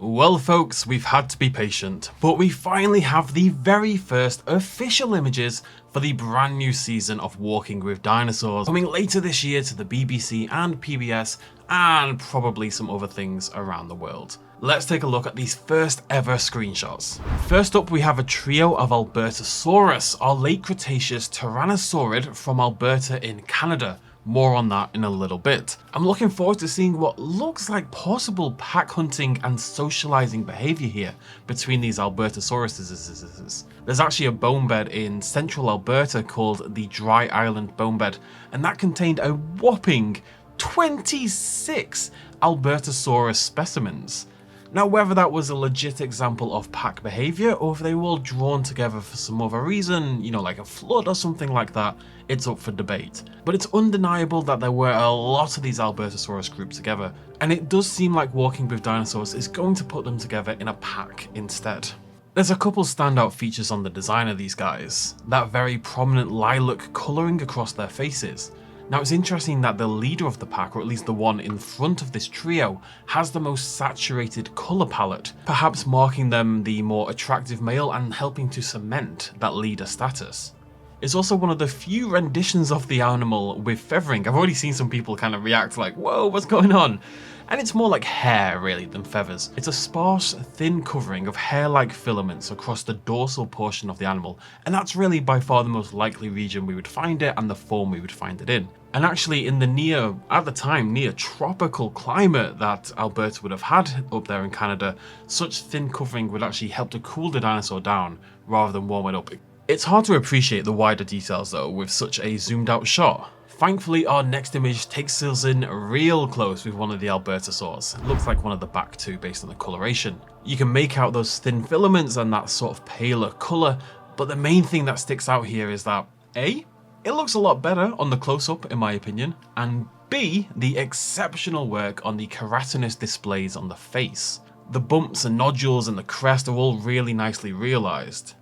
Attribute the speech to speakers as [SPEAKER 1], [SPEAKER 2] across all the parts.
[SPEAKER 1] Well folks, we've had to be patient, but we finally have the very first official images for the brand new season of Walking with Dinosaurs, coming later this year to the BBC and PBS and probably some other things around the world. Let's take a look at these first ever screenshots. First up, we have a trio of Albertosaurus, our late Cretaceous tyrannosaurid from Alberta in Canada. More on that in a little bit. I'm looking forward to seeing what looks like possible pack hunting and socializing behavior here between these Albertosauruses. There's actually a bone bed in central Alberta called the Dry Island Bone Bed, and that contained a whopping 26 Albertosaurus specimens. Now, whether that was a legit example of pack behavior or if they were all drawn together for some other reason, like a flood or something like that, it's up for debate. But it's undeniable that there were a lot of these Albertosaurus grouped together, and it does seem like Walking with Dinosaurs is going to put them together in a pack instead. There's a couple standout features on the design of these guys. That very prominent lilac colouring across their faces. Now, it's interesting that the leader of the pack, or at least the one in front of this trio, has the most saturated colour palette, perhaps marking them the more attractive male and helping to cement that leader status. It's also one of the few renditions of the animal with feathering. I've already seen some people kind of react like, whoa, what's going on? And it's more like hair really than feathers. It's a sparse, thin covering of hair-like filaments across the dorsal portion of the animal, and that's really by far the most likely region we would find it and the form we would find it in. And actually in the at the time, near tropical climate that Alberta would have had up there in Canada, such thin covering would actually help to cool the dinosaur down rather than warm it up. It's hard to appreciate the wider details though with such a zoomed out shot. Thankfully, our next image takes us in real close with one of the Albertosaurs. It looks like one of the back two based on the coloration. You can make out those thin filaments and that sort of paler colour, but the main thing that sticks out here is that A, it looks a lot better on the close-up in my opinion, and B, the exceptional work on the keratinous displays on the face. The bumps and nodules and the crest are all really nicely realised.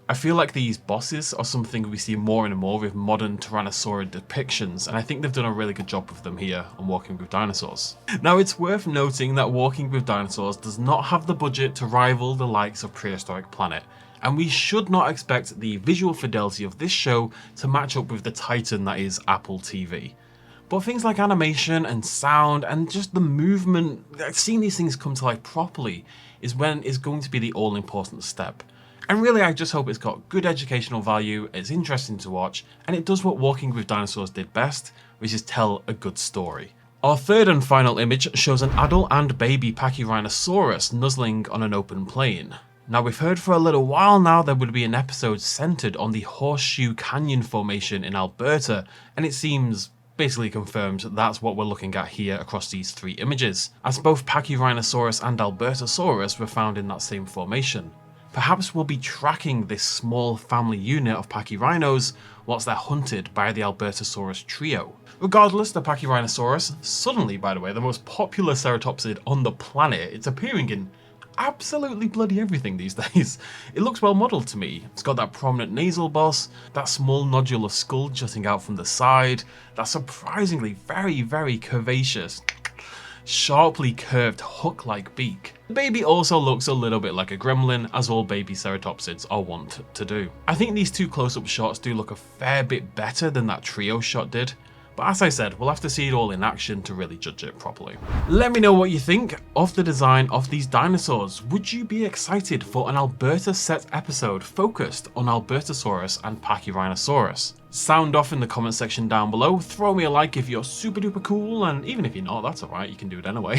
[SPEAKER 1] I feel like these bosses are something we see more and more with modern Tyrannosaurid depictions, and I think they've done a really good job with them here on Walking with Dinosaurs. Now, it's worth noting that Walking with Dinosaurs does not have the budget to rival the likes of Prehistoric Planet, and we should not expect the visual fidelity of this show to match up with the titan that is Apple TV. But things like animation and sound and just the movement, seeing these things come to life properly is going to be the all-important step. And really, I just hope it's got good educational value, it's interesting to watch, and it does what Walking with Dinosaurs did best, which is tell a good story. Our third and final image shows an adult and baby Pachyrhinosaurus nuzzling on an open plain. Now, we've heard for a little while now there would be an episode centered on the Horseshoe Canyon formation in Alberta, and it seems basically confirmed that's what we're looking at here across these three images, as both Pachyrhinosaurus and Albertosaurus were found in that same formation. Perhaps we'll be tracking this small family unit of Pachyrhinos whilst they're hunted by the Albertosaurus trio. Regardless, the Pachyrhinosaurus, suddenly by the way, the most popular ceratopsid on the planet, it's appearing in absolutely bloody everything these days. It looks well modelled to me. It's got that prominent nasal boss, that small nodular skull jutting out from the side, that surprisingly very curvaceous, sharply curved hook-like beak. The baby also looks a little bit like a gremlin, as all baby ceratopsids are wont to do. I think these two close-up shots do look a fair bit better than that trio shot did, but as I said, we'll have to see it all in action to really judge it properly. Let me know what you think of the design of these dinosaurs. Would you be excited for an Alberta set episode focused on Albertosaurus and Pachyrhinosaurus? Sound off in the comment section down below, throw me a like if you're super duper cool, and even if you're not, that's alright, you can do it anyway.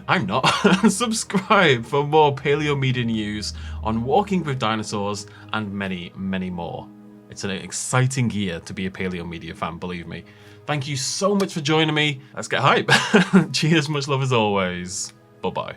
[SPEAKER 1] I'm not. Subscribe for more paleo media news on Walking with Dinosaurs and many more. It's an exciting year to be a paleo media fan, believe me. Thank you so much for joining me. Let's get hype. Cheers, much love as always. Bye bye.